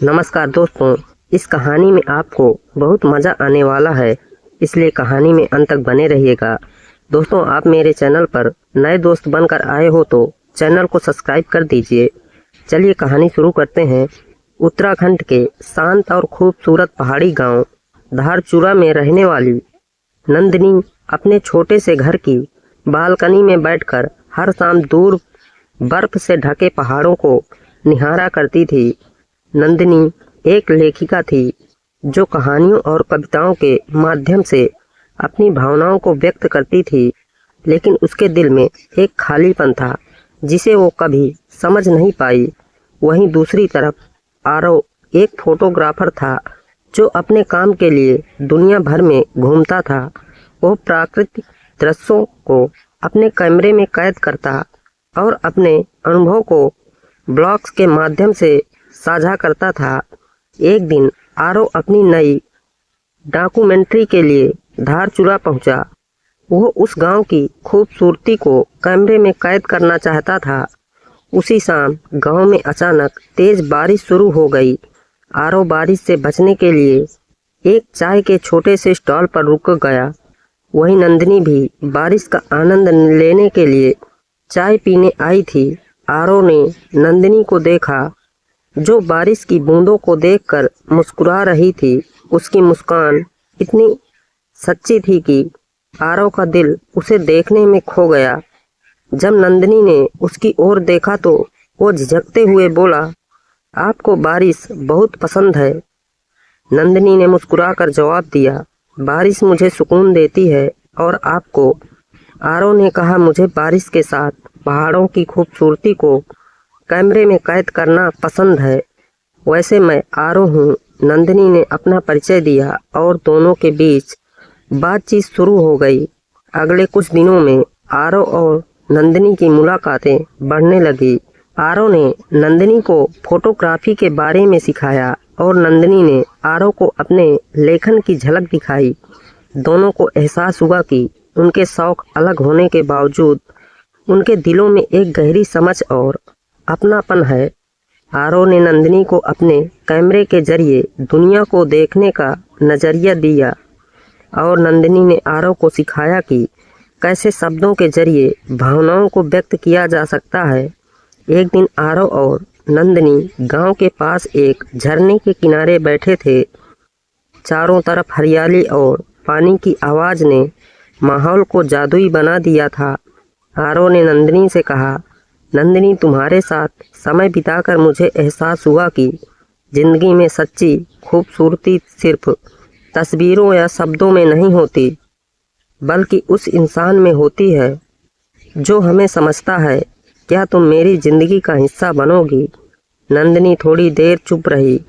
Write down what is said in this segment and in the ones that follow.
नमस्कार दोस्तों, इस कहानी में आपको बहुत मज़ा आने वाला है, इसलिए कहानी में अंत तक बने रहिएगा। दोस्तों, आप मेरे चैनल पर नए दोस्त बनकर आए हो तो चैनल को सब्सक्राइब कर दीजिए। चलिए कहानी शुरू करते हैं। उत्तराखंड के शांत और खूबसूरत पहाड़ी गांव धारचूला में रहने वाली नंदिनी अपने छोटे से घर की बालकनी में बैठकर हर शाम दूर बर्फ से ढके पहाड़ों को निहारा करती थी। नंदिनी एक लेखिका थी जो कहानियों और कविताओं के माध्यम से अपनी भावनाओं को व्यक्त करती थी, लेकिन उसके दिल में एक खालीपन था जिसे वो कभी समझ नहीं पाई। वहीं दूसरी तरफ आरव एक फोटोग्राफर था जो अपने काम के लिए दुनिया भर में घूमता था। वो प्राकृतिक दृश्यों को अपने कैमरे में कैद करता और अपने अनुभव को ब्लॉग्स के माध्यम से साझा करता था। एक दिन आरव अपनी नई डॉक्यूमेंट्री के लिए धारचूला पहुंचा। वो उस गांव की खूबसूरती को कैमरे में कैद करना चाहता था। उसी शाम गांव में अचानक तेज बारिश शुरू हो गई। आरव बारिश से बचने के लिए एक चाय के छोटे से स्टॉल पर रुक गया। वहीं नंदिनी भी बारिश का आनंद लेने के लिए चाय पीने आई थी। आरव ने नंदिनी को देखा जो बारिश की बूंदों को देखकर मुस्कुरा रही थी। उसकी मुस्कान इतनी सच्ची थी कि आरव का दिल उसे देखने में खो गया। जब नंदिनी ने उसकी ओर देखा तो वो झिझकते हुए बोला, आपको बारिश बहुत पसंद है। नंदिनी ने मुस्कुराकर जवाब दिया, बारिश मुझे सुकून देती है और आपको? आरव ने कहा, मुझे बारिश के साथ पहाड़ों की खूबसूरती को कैमरे में कैद करना पसंद है। वैसे मैं आरव हूँ। नंदिनी ने अपना परिचय दिया और दोनों के बीच बातचीत शुरू हो गई। अगले कुछ दिनों में आरव और नंदिनी की मुलाकातें बढ़ने लगी। आरव ने नंदिनी को फोटोग्राफी के बारे में सिखाया और नंदिनी ने आरव को अपने लेखन की झलक दिखाई। दोनों को एहसास हुआ कि उनके शौक अलग होने के बावजूद उनके दिलों में एक गहरी समझ और अपनापन है। आरव ने नंदिनी को अपने कैमरे के जरिए दुनिया को देखने का नज़रिया दिया और नंदिनी ने आरव को सिखाया कि कैसे शब्दों के जरिए भावनाओं को व्यक्त किया जा सकता है। एक दिन आरव और नंदिनी गांव के पास एक झरने के किनारे बैठे थे। चारों तरफ हरियाली और पानी की आवाज़ ने माहौल को जादुई बना दिया था। आरव ने नंदिनी से कहा, नंदिनी, तुम्हारे साथ समय बिताकर मुझे एहसास हुआ कि ज़िंदगी में सच्ची खूबसूरती सिर्फ तस्वीरों या शब्दों में नहीं होती, बल्कि उस इंसान में होती है जो हमें समझता है। क्या तुम मेरी ज़िंदगी का हिस्सा बनोगी? नंदिनी थोड़ी देर चुप रही,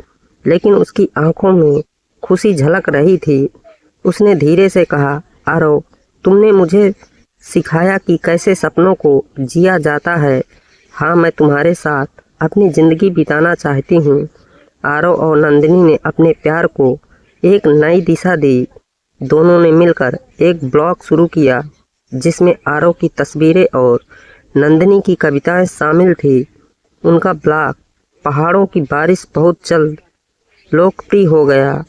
लेकिन उसकी आंखों में खुशी झलक रही थी। उसने धीरे से कहा, आरव, तुमने मुझे सिखाया कि कैसे सपनों को जिया जाता है। हाँ, मैं तुम्हारे साथ अपनी ज़िंदगी बिताना चाहती हूँ। आरव और नंदिनी ने अपने प्यार को एक नई दिशा दी। दोनों ने मिलकर एक ब्लॉग शुरू किया जिसमें आरव की तस्वीरें और नंदिनी की कविताएं शामिल थी। उनका ब्लॉग पहाड़ों की बारिश बहुत जल्द लोकप्रिय हो गया।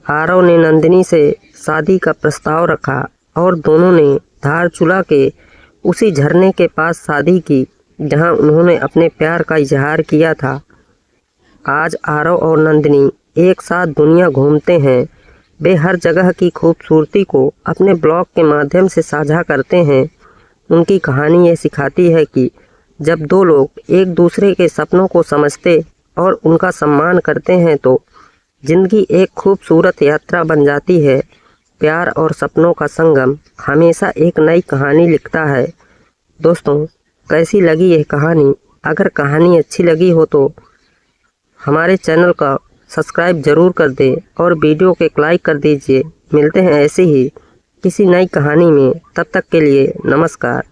आरव ने नंदिनी से शादी का प्रस्ताव रखा और दोनों ने धारचूला के उसी झरने के पास शादी की जहां उन्होंने अपने प्यार का इजहार किया था। आज आरव और नंदिनी एक साथ दुनिया घूमते हैं। वे हर जगह की खूबसूरती को अपने ब्लॉग के माध्यम से साझा करते हैं। उनकी कहानी ये सिखाती है कि जब दो लोग एक दूसरे के सपनों को समझते और उनका सम्मान करते हैं तो ज़िंदगी एक खूबसूरत यात्रा बन जाती है। प्यार और सपनों का संगम हमेशा एक नई कहानी लिखता है। दोस्तों, कैसी लगी यह कहानी? अगर कहानी अच्छी लगी हो तो हमारे चैनल का सब्सक्राइब ज़रूर कर दें और वीडियो को लाइक कर दीजिए। मिलते हैं ऐसे ही किसी नई कहानी में। तब तक के लिए नमस्कार।